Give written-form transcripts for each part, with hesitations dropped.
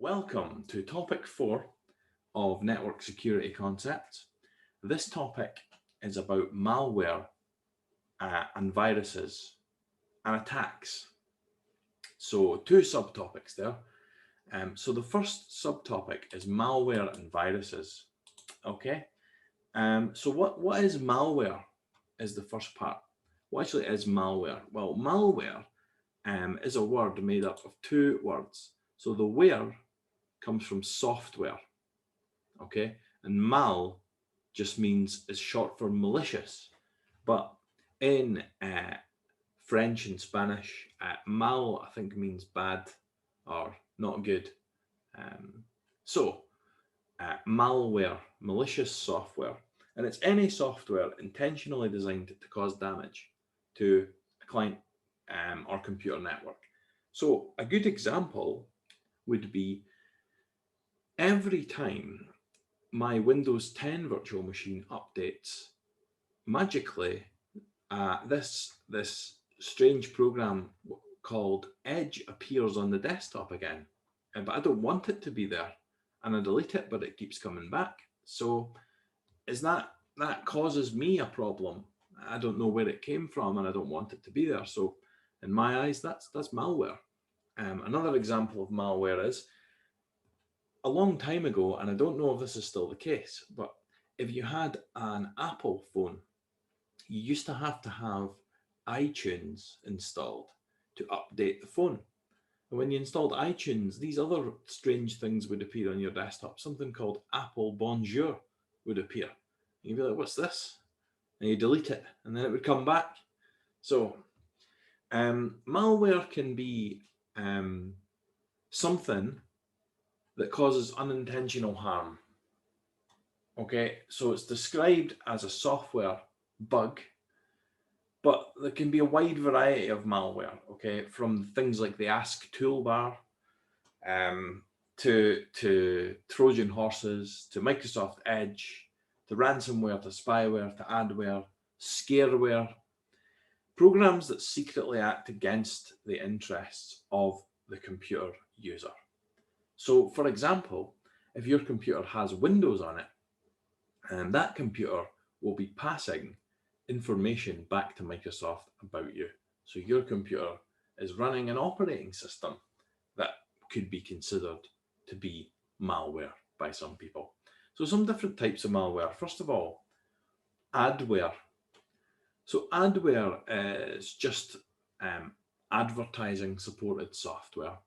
Welcome to topic 4 of network security concepts. This topic is about malware and viruses and attacks. So two subtopics there. So the first subtopic is malware and viruses. Okay. So what is malware is the first part. What actually is malware? Well, malware is a word made up of two words. So the ware comes from software, okay? And mal just means is short for malicious. But in French and Spanish, mal I think means bad or not good. Malware, malicious software, and it's any software intentionally designed to cause damage to a client or computer network. So a good example would be every time my Windows 10 virtual machine updates, magically this strange program called Edge appears on the desktop again, but I don't want it to be there, and I delete it, but it keeps coming back. So is that causes me a problem? I don't know where it came from, and I don't want it to be there. So in my eyes, that's malware. Another example of malware is a long time ago, and I don't know if this is still the case, but if you had an Apple phone, you used to have iTunes installed to update the phone. And when you installed iTunes, these other strange things would appear on your desktop. Something called Apple Bonjour would appear. And you'd be like, what's this? And you delete it, and then it would come back. So malware can be something that causes unintentional harm. Okay, so it's described as a software bug, but there can be a wide variety of malware, okay, from things like the Ask toolbar to Trojan horses, to Microsoft Edge, to ransomware, to spyware, to adware, scareware, programs that secretly act against the interests of the computer user. So, for example, if your computer has Windows on it, and that computer will be passing information back to Microsoft about you. So your computer is running an operating system that could be considered to be malware by some people. So some different types of malware. First of all, adware. So adware is just advertising supported software,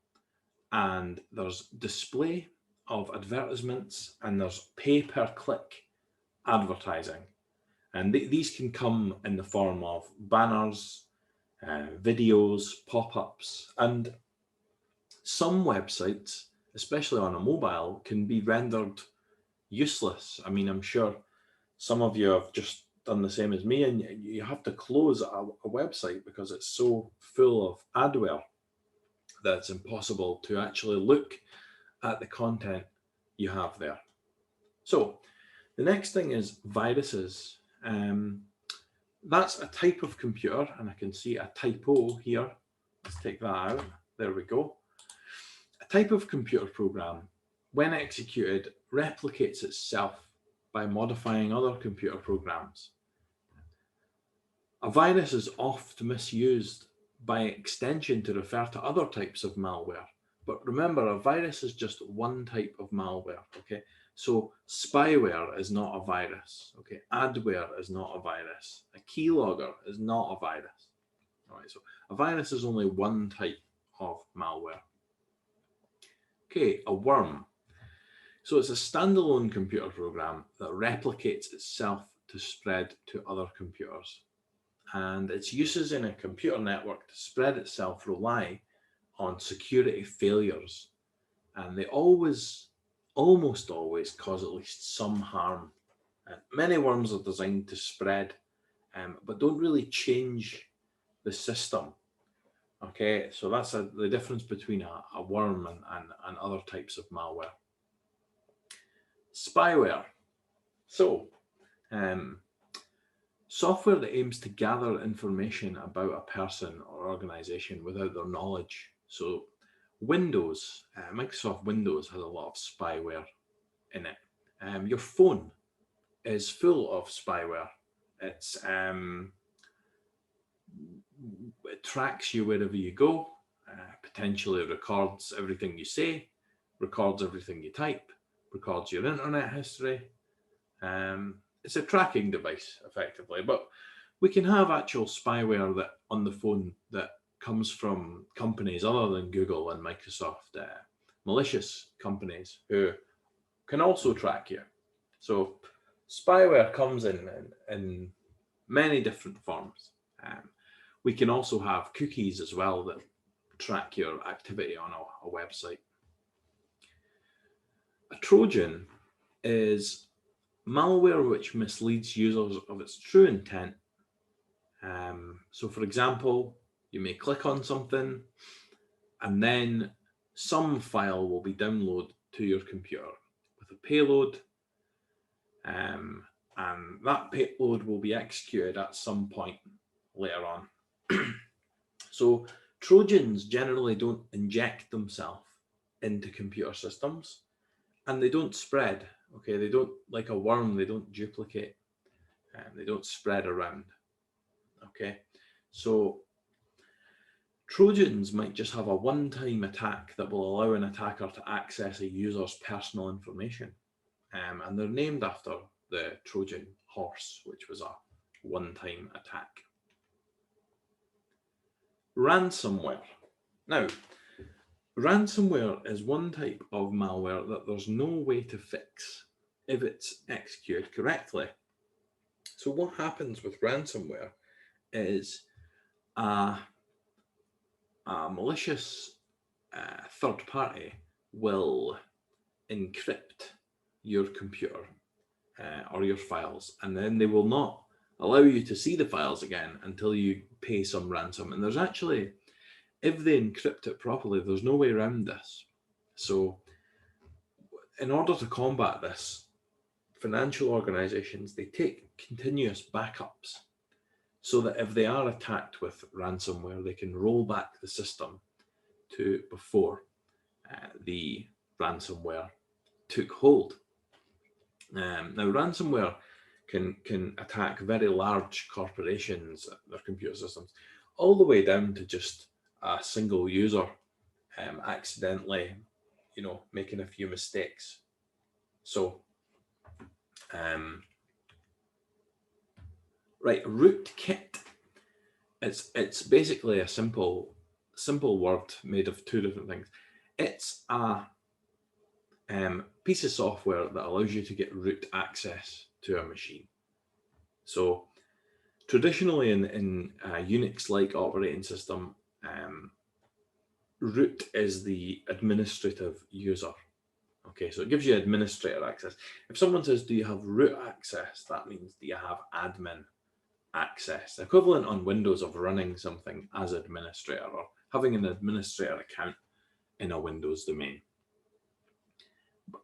and there's display of advertisements and there's pay-per-click advertising. And these can come in the form of banners, videos, pop-ups, and some websites, especially on a mobile, can be rendered useless. I mean, I'm sure some of you have just done the same as me, and you have to close a website because it's so full of adware that it's impossible to actually look at the content you have there. So the next thing is viruses. That's a type of computer, and I can see a typo here. Let's take that out. There we go. A type of computer program, when executed, replicates itself by modifying other computer programs. A virus is oft misused by extension to refer to other types of malware. But remember, a virus is just one type of malware, okay? So spyware is not a virus, okay? Adware is not a virus. A keylogger is not a virus. All right, so a virus is only one type of malware. Okay, a worm. So it's a standalone computer program that replicates itself to spread to other computers. And its uses in a computer network to spread itself rely on security failures. And they almost always cause at least some harm. Many worms are designed to spread, but don't really change the system. Okay, so that's the difference between a worm and other types of malware. Spyware. So, software that aims to gather information about a person or organization without their knowledge. So Windows, Microsoft Windows has a lot of spyware in it. Your phone is full of spyware. It tracks you wherever you go, potentially records everything you say, records everything you type, records your internet history. It's a tracking device, effectively, but we can have actual spyware that on the phone that comes from companies other than Google and Microsoft, malicious companies who can also track you. So spyware comes in many different forms. We can also have cookies as well that track your activity on a website. A Trojan is malware which misleads users of its true intent. So for example, you may click on something and then some file will be downloaded to your computer with a payload, and that payload will be executed at some point later on. So Trojans generally don't inject themselves into computer systems, and they don't spread. Okay, they don't, like a worm, they don't duplicate, they don't spread around. Okay, so Trojans might just have a one-time attack that will allow an attacker to access a user's personal information, and they're named after the Trojan horse, which was a one-time attack. Ransomware. Now, ransomware is one type of malware that there's no way to fix if it's executed correctly. So what happens with ransomware is a malicious third party will encrypt your computer or your files, and then they will not allow you to see the files again until you pay some ransom. And there's actually, if they encrypt it properly, there's no way around this. So in order to combat this, financial organizations, they take continuous backups so that if they are attacked with ransomware, they can roll back the system to before the ransomware took hold. Now, ransomware can attack very large corporations, their computer systems, all the way down to just a single user accidentally, making a few mistakes. So, right, rootkit. It's basically a simple word made of two different things. It's a piece of software that allows you to get root access to a machine. So traditionally in a Unix-like operating system, root is the administrative user. Okay, so it gives you administrator access. If someone says, do you have root access? That means, do you have admin access? The equivalent on Windows of running something as administrator or having an administrator account in a Windows domain.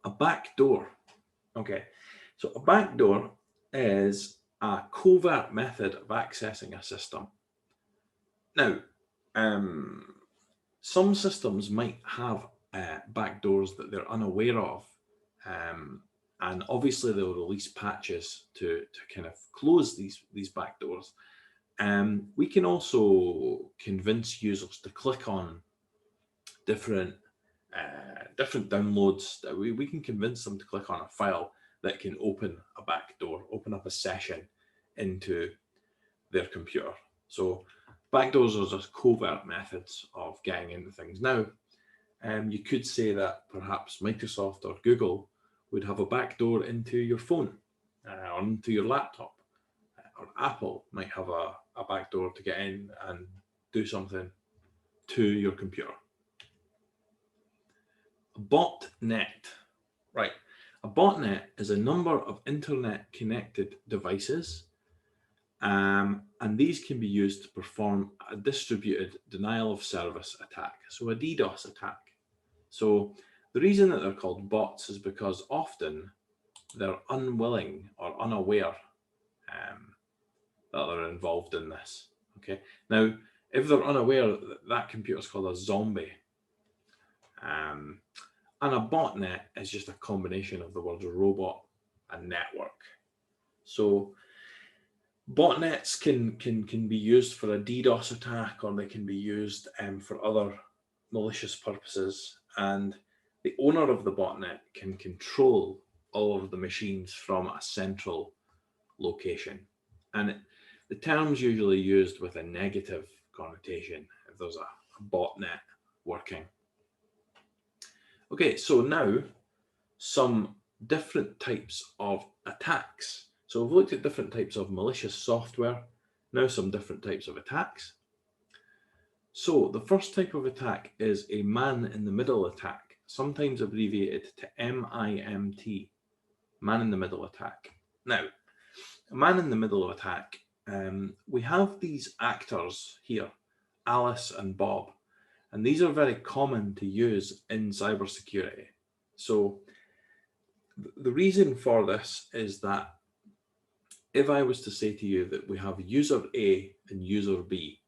A backdoor. Okay, so a backdoor is a covert method of accessing a system. Now, some systems might have backdoors that they're unaware of, and obviously they'll release patches to kind of close these backdoors. We can also convince users to click on different downloads. That we can convince them to click on a file that can open a backdoor, open up a session into their computer. So backdoors are just covert methods of getting into things. Now, you could say that perhaps Microsoft or Google would have a backdoor into your phone or into your laptop, or Apple might have a backdoor to get in and do something to your computer. A botnet, right? A botnet is a number of internet-connected devices, and these can be used to perform a distributed denial of service attack, so a DDoS attack. So the reason that they're called bots is because often they're unwilling or unaware that they're involved in this. Okay. Now, if they're unaware, that computer's called a zombie. And a botnet is just a combination of the words robot and network. So botnets can be used for a DDoS attack, or they can be used for other malicious purposes. And the owner of the botnet can control all of the machines from a central location. And the term's usually used with a negative connotation if there's a botnet working. Okay, so now some different types of attacks. So we've looked at different types of malicious software, now some different types of attacks. So the first type of attack is a man-in-the-middle attack, sometimes abbreviated to MIMT, man-in-the-middle attack. Now, a man-in-the-middle attack, we have these actors here, Alice and Bob, and these are very common to use in cybersecurity. So the reason for this is that if I was to say to you that we have user A and user B,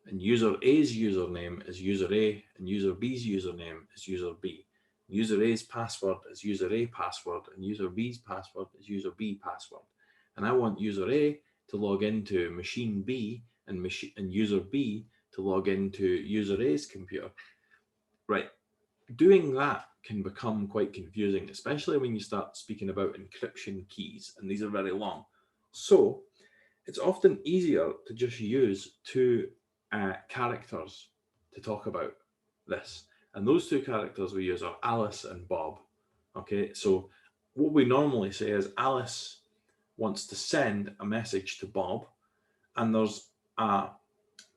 and user A's username is user A, and user B's username is user B, user A's password is user A password, and user B's password is user B password, and I want user A to log into machine B and user B to log into user A's computer, right? Doing that can become quite confusing, especially when you start speaking about encryption keys, and these are very long. So it's often easier to just use two characters to talk about this. And those two characters we use are Alice and Bob. Okay, so what we normally say is Alice wants to send a message to Bob, and there's a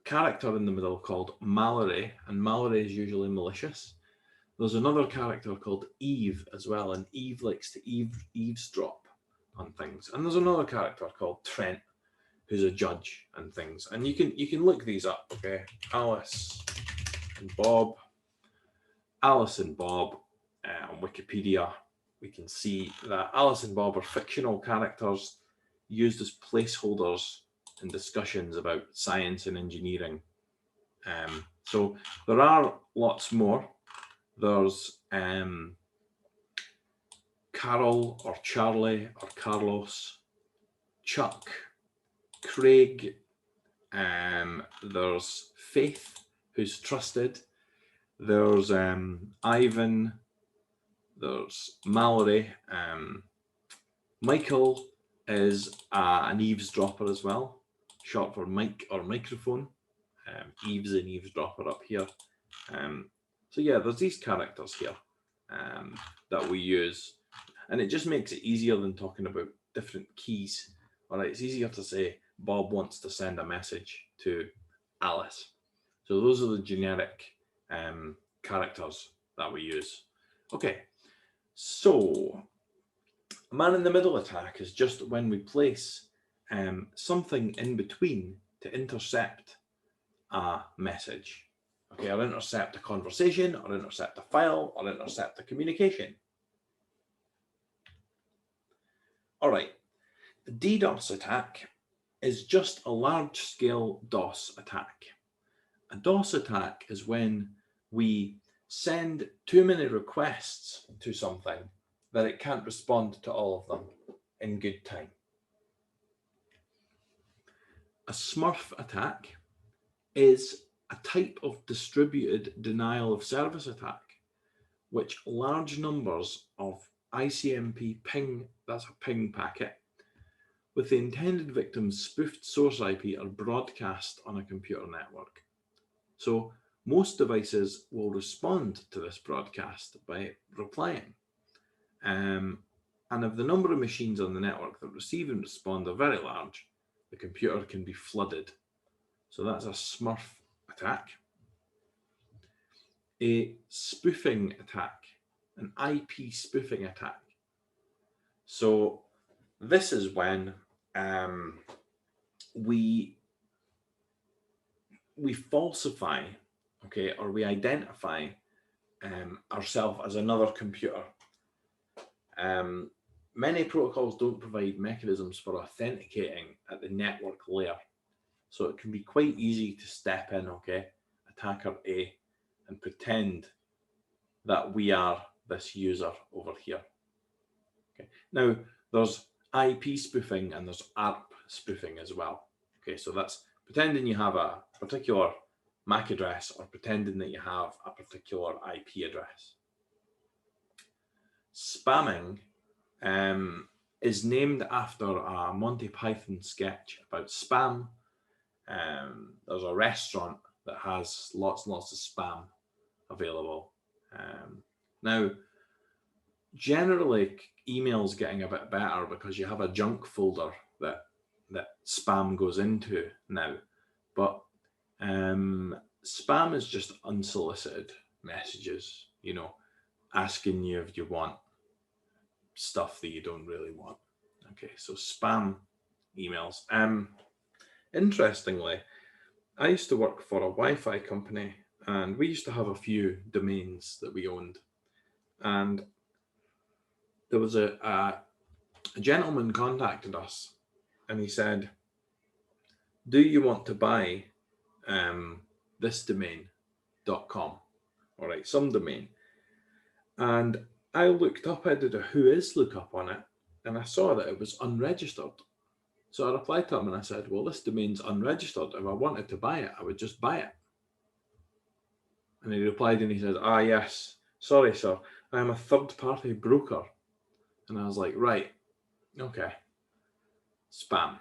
character in the middle called Malware, and Malware is usually malicious. There's another character called Eve as well, and Eve likes to eavesdrop on things. And there's another character called Trent, who's a judge and things. And you can look these up, okay? Alice and Bob. Alice and Bob on Wikipedia, we can see that Alice and Bob are fictional characters used as placeholders in discussions about science and engineering. So there are lots more. There's Carol or Charlie or Carlos, Chuck, Craig, there's Faith, who's trusted, there's Ivan, there's Mallory, Michael is an eavesdropper as well, short for mic or microphone. Eve's an eavesdropper up here. So yeah, there's these characters here that we use, and it just makes it easier than talking about different keys. All right, it's easier to say Bob wants to send a message to Alice. So those are the generic characters that we use. Okay, so a man-in-the-middle attack is just when we place something in between to intercept a message. Okay, or intercept a conversation, or intercept a file, or intercept a communication. All right, the DDoS attack is just a large-scale DOS attack. A DOS attack is when we send too many requests to something that it can't respond to all of them in good time. A Smurf attack is a type of distributed denial of service attack, which large numbers of ICMP ping, that's a ping packet, with the intended victim's spoofed source IP are broadcast on a computer network. So most devices will respond to this broadcast by replying. And if the number of machines on the network that receive and respond are very large, the computer can be flooded. So that's a Smurf attack. A spoofing attack, an IP spoofing attack. So this is when we falsify, okay, or we identify ourselves as another computer. Many protocols don't provide mechanisms for authenticating at the network layer. So it can be quite easy to step in, okay, attacker A, and pretend that we are this user over here. Okay. Now, there's IP spoofing and there's ARP spoofing as well. Okay, so that's pretending you have a particular MAC address or pretending that you have a particular IP address. Spamming is named after a Monty Python sketch about spam. There's a restaurant that has lots and lots of spam available. Now, generally, email's getting a bit better because you have a junk folder that spam goes into now. But spam is just unsolicited messages, you know, asking you if you want stuff that you don't really want. Okay, so spam emails. Interestingly, I used to work for a Wi-Fi company and we used to have a few domains that we owned. And there was a gentleman contacted us and he said, do you want to buy this domain.com? All right, some domain. And I looked up, I did a who is lookup on it, and I saw that it was unregistered. So I replied to him and I said, well, this domain's unregistered. If I wanted to buy it, I would just buy it. And he replied and he said, ah, yes, sorry, sir, I am a third-party broker. And I was like, right, okay, spam.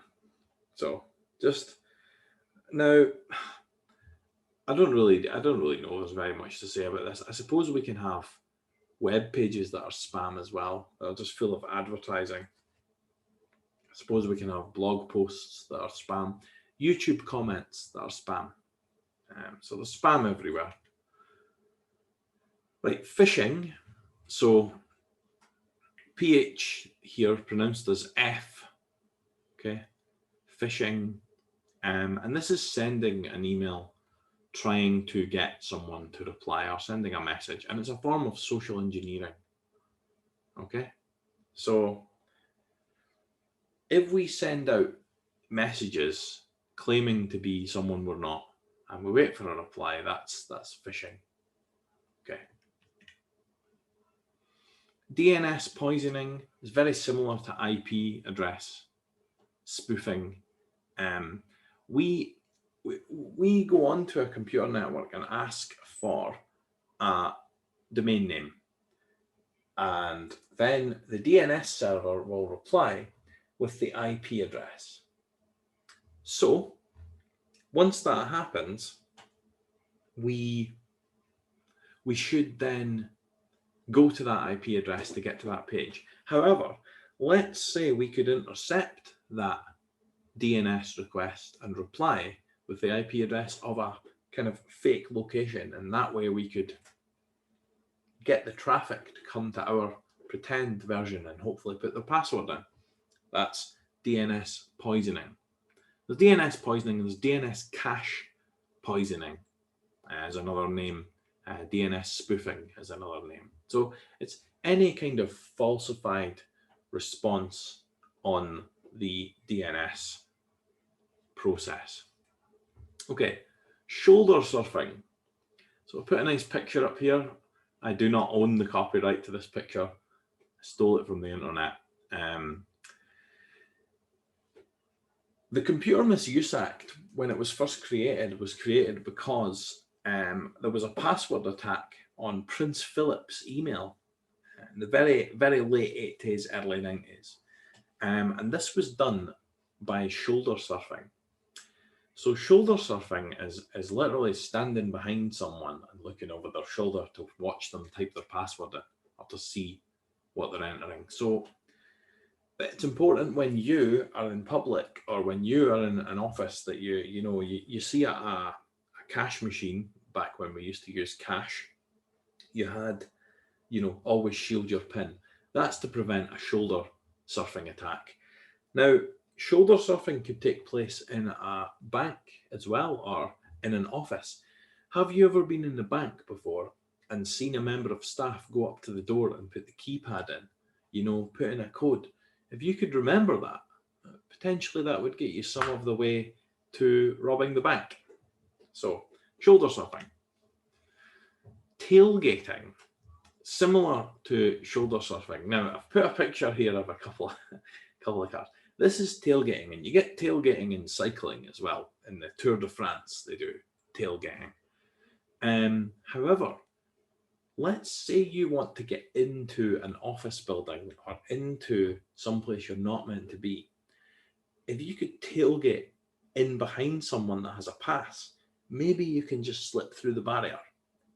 So just now, I don't really know there's very much to say about this. I suppose we can have web pages that are spam as well. That are just full of advertising. I suppose we can have blog posts that are spam, YouTube comments that are spam. So there's spam everywhere. Right, phishing. So PH here pronounced as F. Okay, phishing. And this is sending an email trying to get someone to reply or sending a message. And it's a form of social engineering. Okay, so if we send out messages claiming to be someone we're not, and we wait for a reply, that's phishing. Okay. DNS poisoning is very similar to IP address spoofing. We go onto a computer network and ask for a domain name, and then the DNS server will reply with the IP address. So once that happens, we should then go to that IP address to get to that page. However, let's say we could intercept that DNS request and reply with the IP address of a kind of fake location, and that way we could get the traffic to come to our pretend version and hopefully put their password in. That's DNS poisoning. There's DNS poisoning, there's DNS cache poisoning as another name. DNS spoofing is another name. So it's any kind of falsified response on the DNS process. Okay, shoulder surfing. So I put a nice picture up here. I do not own the copyright to this picture. I stole it from the internet. The Computer Misuse Act, when it was first created, was created because there was a password attack on Prince Philip's email in the very, very late 80s, early 90s. And this was done by shoulder surfing. So shoulder surfing is literally standing behind someone and looking over their shoulder to watch them type their password in or to see what they're entering. So it's important when you are in public or when you are in an office that you see a cash machine. Back when we used to use cash, you had, always shield your PIN. That's to prevent a shoulder surfing attack. Now, shoulder surfing could take place in a bank as well, or in an office. Have you ever been in the bank before and seen a member of staff go up to the door and put the keypad in, put in a code? If you could remember that, potentially that would get you some of the way to robbing the bank. So, shoulder surfing. Tailgating. similar to shoulder surfing. Now, I've put a picture here of a couple of cars. This is tailgating, and you get tailgating in cycling as well. In the Tour de France, they do tailgating. However, let's say you want to get into an office building or into someplace you're not meant to be. If you could tailgate in behind someone that has a pass, maybe you can just slip through the barrier,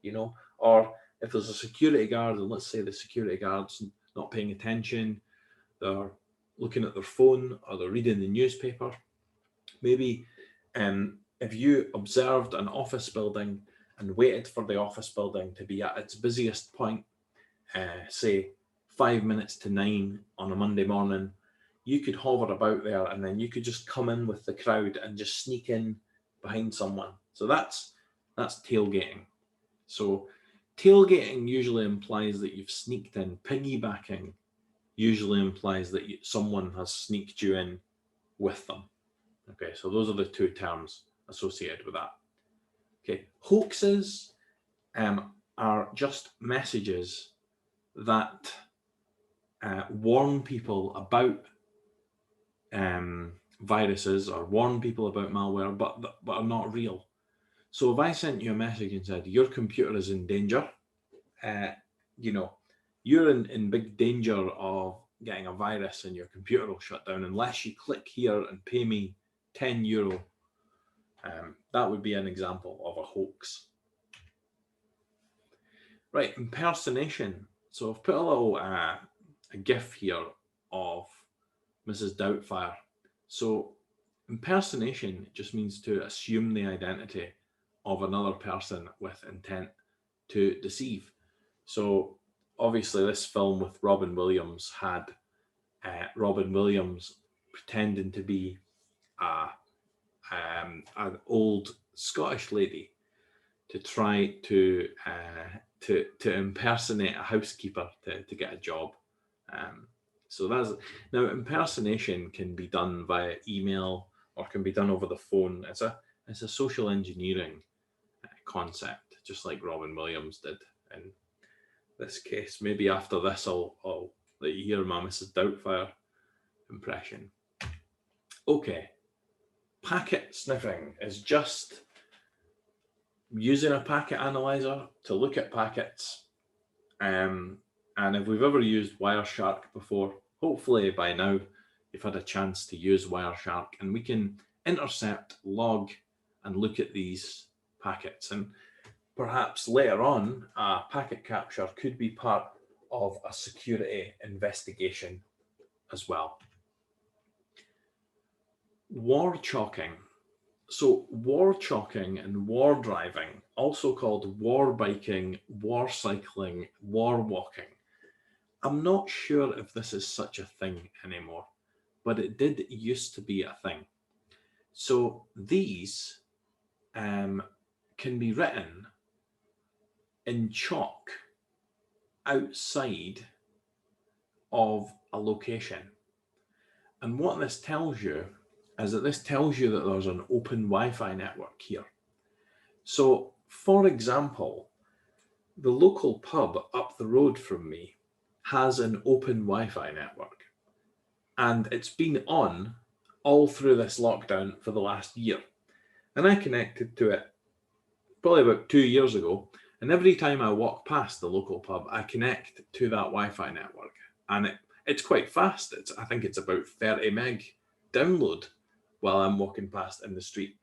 you know, or if there's a security guard, and let's say the security guard's not paying attention, they're looking at their phone or they're reading the newspaper. Maybe if you observed an office building and waited for the office building to be at its busiest point, say 5 minutes to 9 on a Monday morning, you could hover about there and then you could just come in with the crowd and just sneak in behind someone. So that's tailgating. So tailgating usually implies that you've sneaked in. Piggybacking usually implies that someone has sneaked you in with them. Okay, so those are the two terms associated with that. Okay, hoaxes are just messages that warn people about viruses or warn people about malware, but are not real. So if I sent you a message and said your computer is in danger, you know, you're in big danger of getting a virus and your computer will shut down unless you click here and pay me €10. That would be an example of a hoax. Right, impersonation. So I've put a little a GIF here of Mrs. Doubtfire. So impersonation just means to assume the identity of another person with intent to deceive. So obviously this film with Robin Williams had Robin Williams pretending to be an old Scottish lady to try to impersonate a housekeeper to get a job. So that's now impersonation can be done via email or can be done over the phone. It's a social engineering concept, just like Robin Williams did in this case. Maybe after this, I'll let you hear my Mrs. Doubtfire impression. Okay, packet sniffing is just using a packet analyzer to look at packets. And if we've ever used Wireshark before, hopefully by now you've had a chance to use Wireshark, and we can intercept, log, and look at these packets. And perhaps later on, a packet capture could be part of a security investigation as well. War chalking. So war chalking and war driving, also called war biking, war cycling, war walking. I'm not sure if this is such a thing anymore, but it did used to be a thing. So these can be written in chalk outside of a location. And what this tells you is that this tells you that there's an open Wi-Fi network here. So, for example, the local pub up the road from me has an open Wi-Fi network, and it's been on all through this lockdown for the last year. And I connected to it probably about 2 years ago, and every time I walk past the local pub, I connect to that Wi-Fi network, and it's quite fast. I think it's about 30 meg download while I'm walking past in the street.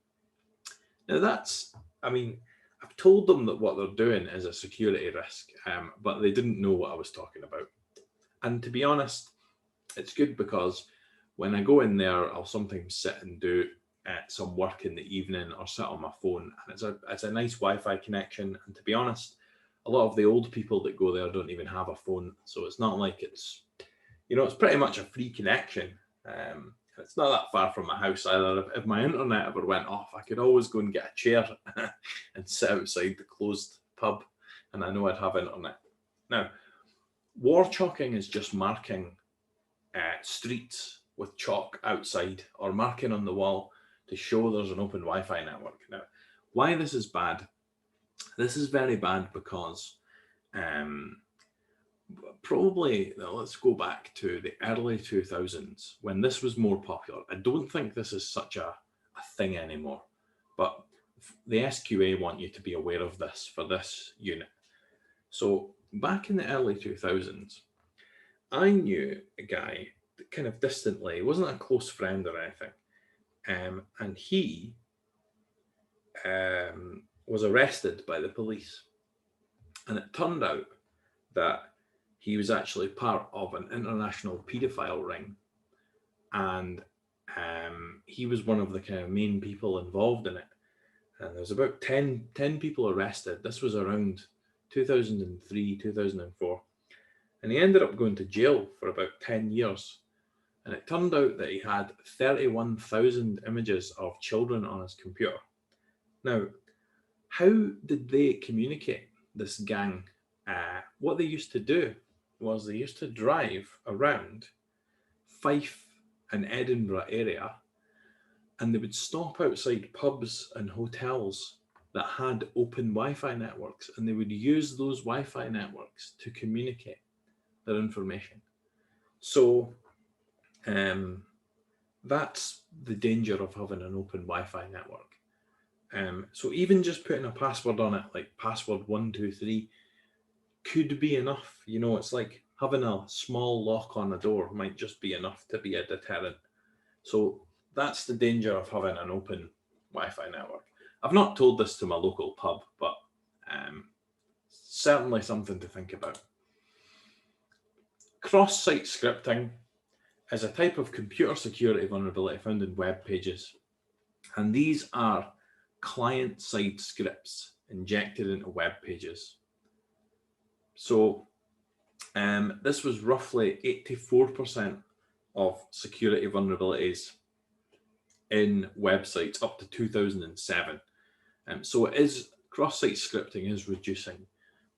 Now I've told them that what they're doing is a security risk, but they didn't know what I was talking about. And to be honest, it's good because when I go in there, I'll sometimes sit and do some work in the evening or sit on my phone, and it's a nice Wi-Fi connection. And to be honest, a lot of the old people that go there don't even have a phone, so it's not like it's pretty much a free connection. It's not that far from my house either. If my internet ever went off, I could always go and get a chair and sit outside the closed pub, and I know I'd have internet. Now, war chalking is just marking streets with chalk outside or marking on the wall to show there's an open Wi-Fi network. Now, why this is bad? This is very bad because Probably, let's go back to the early 2000s when this was more popular. I don't think this is such a thing anymore, but the SQA want you to be aware of this for this unit. So back in the early 2000s, I knew a guy kind of distantly, he wasn't a close friend or anything, and he was arrested by the police. And it turned out that he was actually part of an international paedophile ring, and he was one of the kind of main people involved in it. And there was about 10 people arrested. This was around 2003, 2004. And he ended up going to jail for about 10 years. And it turned out that he had 31,000 images of children on his computer. Now, how did they communicate, this gang? What they used to do was they used to drive around Fife and Edinburgh area, and they would stop outside pubs and hotels that had open Wi-Fi networks, and they would use those Wi-Fi networks to communicate their information. So that's the danger of having an open Wi-Fi network. So even just putting a password on it, like password 123, could be enough. You know, it's like having a small lock on a door might just be enough to be a deterrent. So that's the danger of having an open Wi-Fi network. I've not told this to my local pub, but certainly something to think about. Cross-site scripting is a type of computer security vulnerability found in web pages. And these are client-side scripts injected into web pages. So this was roughly 84% of security vulnerabilities in websites up to 2007. So it is, cross-site scripting is reducing,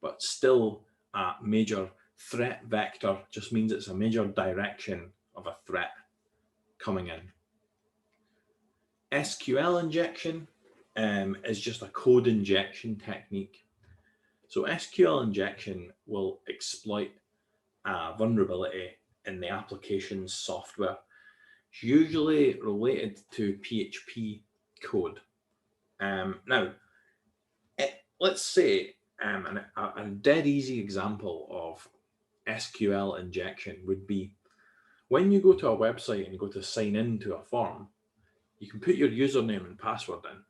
but still a major threat vector. Just means it's a major direction of a threat coming in. SQL injection is just a code injection technique. So SQL injection will exploit a vulnerability in the application's software. It's usually related to PHP code. Now, let's say a dead easy example of SQL injection would be when you go to a website and you go to sign in to a form, you can put your username and password in.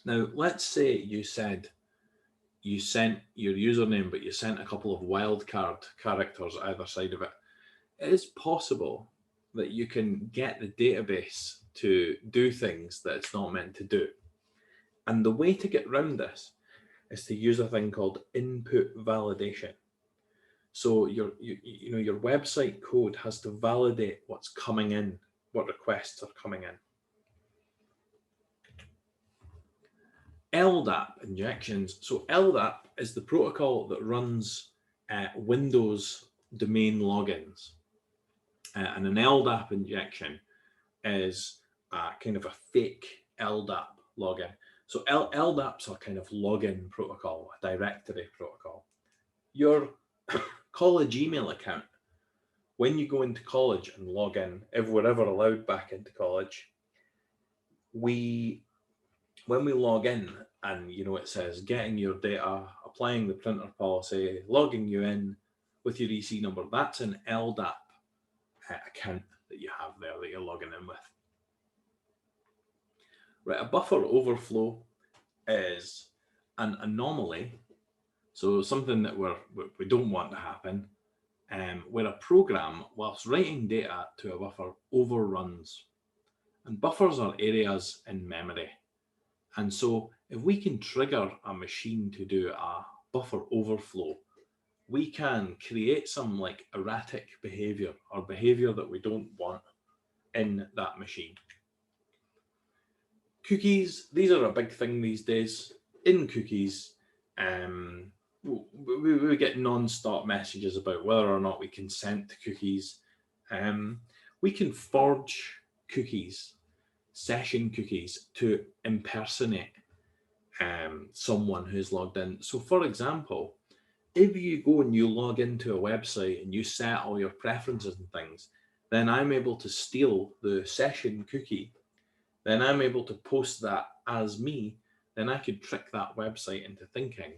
Now, let's say you said you sent your username, but you sent a couple of wildcard characters either side of it. It is possible that you can get the database to do things that it's not meant to do. And the way to get around this is to use a thing called input validation. So your website code has to validate what's coming in, what requests are coming in. LDAP injections. So LDAP is the protocol that runs Windows domain logins. And an LDAP injection is kind of a fake LDAP login. So LDAPs are kind of login protocol, a directory protocol. Your college email account, when you go into college and log in, if we're ever allowed back into college, when we log in and it says getting your data, applying the printer policy, logging you in with your EC number, that's an LDAP account that you have there that you're logging in with. Right, a buffer overflow is an anomaly, so something that we don't want to happen, where a program, whilst writing data to a buffer, overruns. And buffers are areas in memory. And so if we can trigger a machine to do a buffer overflow, we can create some like erratic behavior or behavior that we don't want in that machine. Cookies, these are a big thing these days. In cookies, we get non-stop messages about whether or not we consent to cookies. We can forge cookies, session cookies, to impersonate someone who's logged in. So for example, if you go and you log into a website and you set all your preferences and things, then I'm able to steal the session cookie. Then I'm able to post that as me. Then I could trick that website into thinking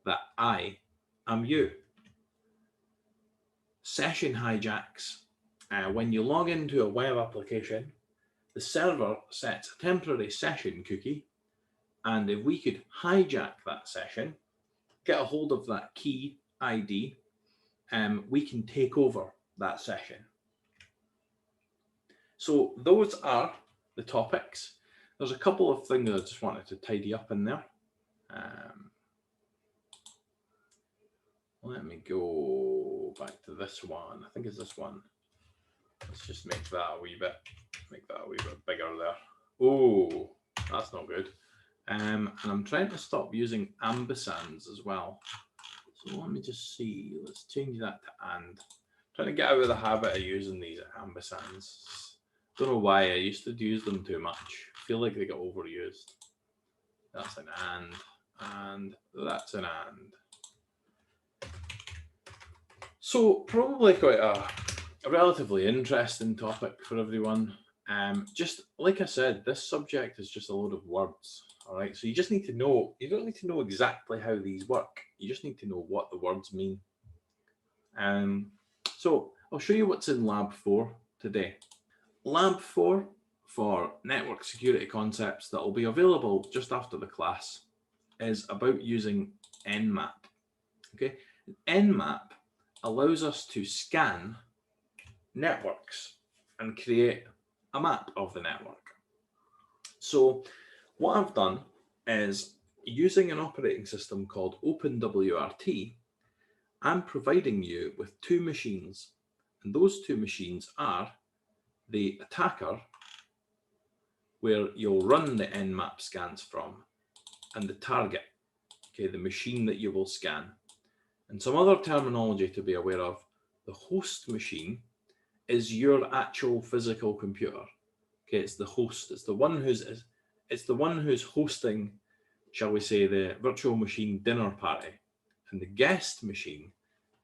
that I am you. Session hijacks. When you log into a web application, the server sets a temporary session cookie, and if we could hijack that session, get a hold of that key ID, we can take over that session. So those are the topics. There's a couple of things I just wanted to tidy up in there. Let me go back to this one. I think it's this one. Let's just make that a wee bit bigger there. Oh, that's not good. And I'm trying to stop using ampersands as well. So let me just see. Let's change that to and. Trying to get out of the habit of using these ampersands. Don't know why I used to use them too much. I feel like they got overused. That's an and that's an and. So probably quite a relatively interesting topic for everyone. Just like I said, this subject is just a load of words. All right, so you just need to know, you don't need to know exactly how these work. You just need to know what the words mean. So I'll show you what's in Lab 4 today. Lab 4 for network security concepts that will be available just after the class is about using Nmap. Okay, Nmap allows us to scan networks and create a map of the network. So what I've done is, using an operating system called OpenWRT, I'm providing you with two machines, and those two machines are the attacker, where you'll run the Nmap scans from, and the target, okay, the machine that you will scan. And some other terminology to be aware of: the host machine is your actual physical computer. Okay, it's the host. It's the one who's hosting, shall we say, the virtual machine dinner party. And the guest machine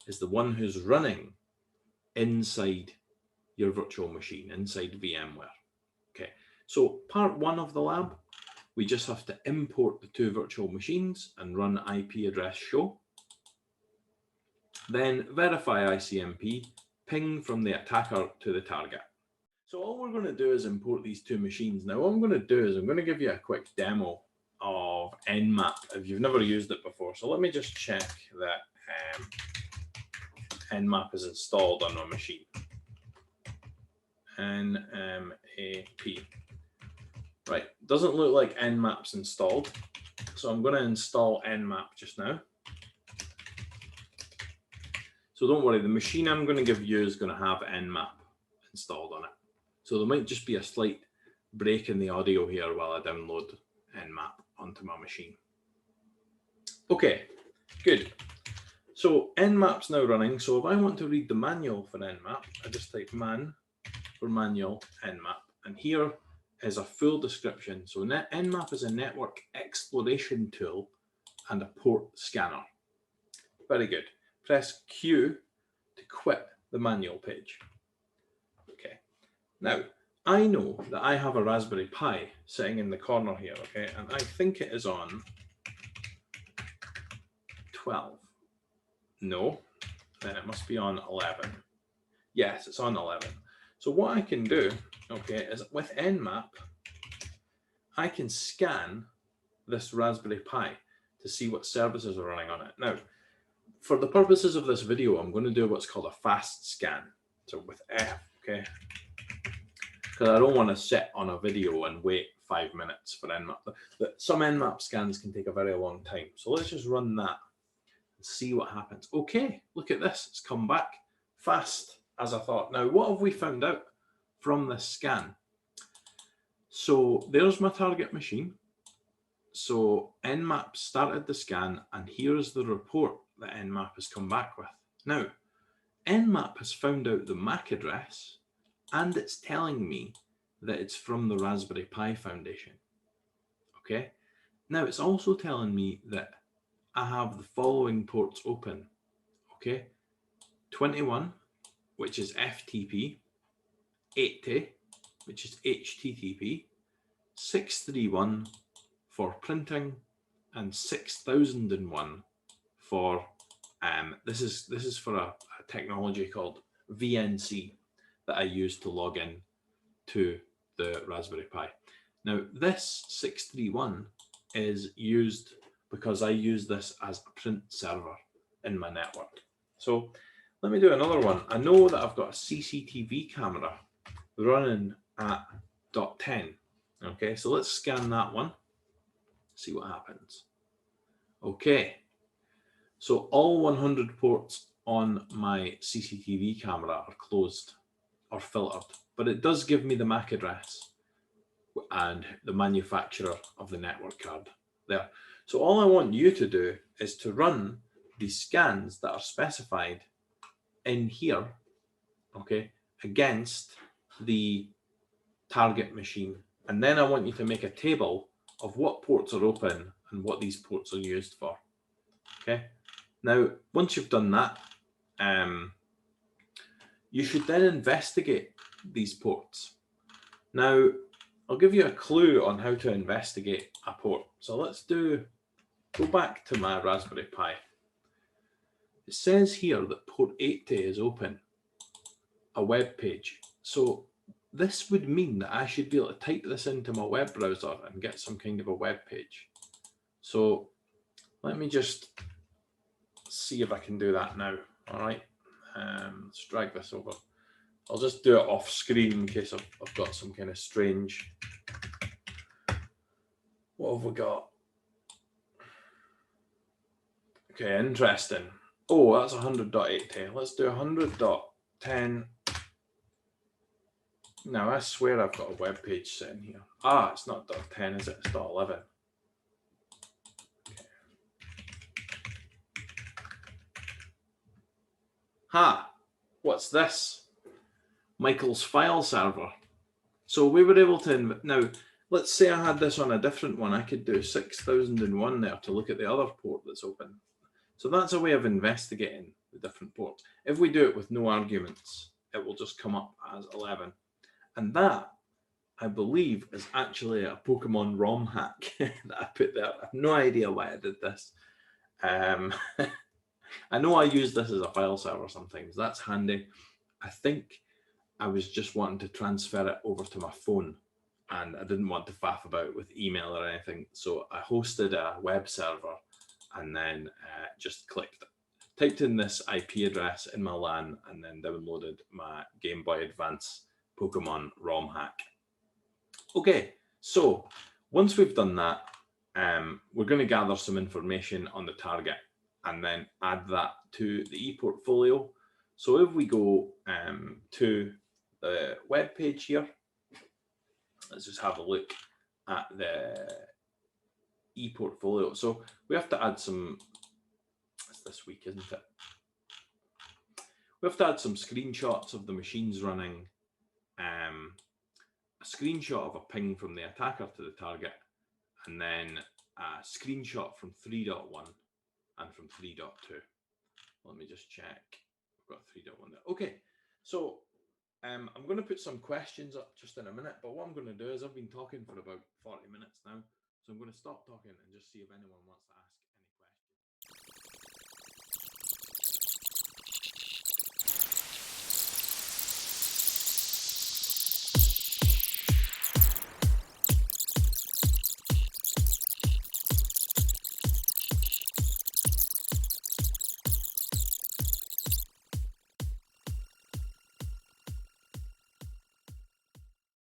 is the one who's running inside your virtual machine, inside VMware. Okay, so part one of the lab, we just have to import the two virtual machines and run IP address show. Then verify ICMP, ping from the attacker to the target. So all we're going to do is import these two machines. Now what I'm going to do is I'm going to give you a quick demo of Nmap if you've never used it before. So let me just check that Nmap is installed on my machine. Nmap. Right, doesn't look like Nmap's installed. So I'm going to install Nmap just now. So don't worry, the machine I'm going to give you is going to have Nmap installed on it. So there might just be a slight break in the audio here while I download Nmap onto my machine. Okay, good. So Nmap's now running. So if I want to read the manual for Nmap, I just type man for manual Nmap. And here is a full description. So Nmap is a network exploration tool and a port scanner. Very good. Press Q to quit the manual page. Okay. Now, I know that I have a Raspberry Pi sitting in the corner here, okay, and I think it is on 12. No, then it must be on 11. Yes, it's on 11. So what I can do, okay, is with Nmap, I can scan this Raspberry Pi to see what services are running on it. Now, for the purposes of this video, I'm going to do what's called a fast scan. So with F, okay, because I don't want to sit on a video and wait 5 minutes for Nmap. Some Nmap scans can take a very long time. So let's just run that and see what happens. Okay, look at this. It's come back fast as I thought. Now, what have we found out from this scan? So there's my target machine. So Nmap started the scan, and here's the report that Nmap has come back with. Now, Nmap has found out the MAC address, and it's telling me that it's from the Raspberry Pi Foundation. Okay. Now, it's also telling me that I have the following ports open. Okay, 21, which is FTP, 80, which is HTTP, 631 for printing, and 6001 for this is for a technology called VNC that I use to log in to the Raspberry Pi. Now this 631 is used because I use this as a print server in my network. So let me do another one. I know that I've got a CCTV camera running at .10. Okay, so let's scan that one, see what happens. Okay, so all 100 ports on my CCTV camera are closed or filtered, but it does give me the MAC address and the manufacturer of the network card there. So all I want you to do is to run the scans that are specified in here, okay, against the target machine. And then I want you to make a table of what ports are open and what these ports are used for. Okay. Now, once you've done that, you should then investigate these ports. Now, I'll give you a clue on how to investigate a port. So let's go back to my Raspberry Pi. It says here that port 80 is open, a web page. So this would mean that I should be able to type this into my web browser and get some kind of a web page. So let me just see if I can do that now. All right, let's drag this over. I'll just do it off screen in case I've got some kind of strange. What have we got? Okay, interesting. Oh, that's 100.80. Let's do 100.10. Now, I swear I've got a web page sitting here. Ah, it's not .10, is it? It's .11. Okay. Ha! What's this? Michael's file server. So we were able to, now, let's say I had this on a different one. I could do 6001 there to look at the other port that's open. So that's a way of investigating the different ports. If we do it with no arguments, it will just come up as 11. And that, I believe, is actually a Pokemon ROM hack that I put there. I have no idea why I did this. I know I use this as a file server sometimes. That's handy. I think I was just wanting to transfer it over to my phone and I didn't want to faff about with email or anything. So I hosted a web server and then just typed in this IP address in my LAN and then downloaded my Game Boy Advance Pokemon ROM hack. Okay, so once we've done that, we're going to gather some information on the target and then add that to the Eportfolio. So if we go to the web page here, let's just have a look at the Eportfolio. So we have to add some, it's this week, isn't it? We have to add some screenshots of the machines running, a screenshot of a ping from the attacker to the target, and then a screenshot from 3.1 and from 3.2. Let me just check. We've got 3.1 there. Okay, so I'm going to put some questions up just in a minute, but what I'm going to do is I've been talking for about 40 minutes now, so I'm going to stop talking and just see if anyone wants to ask.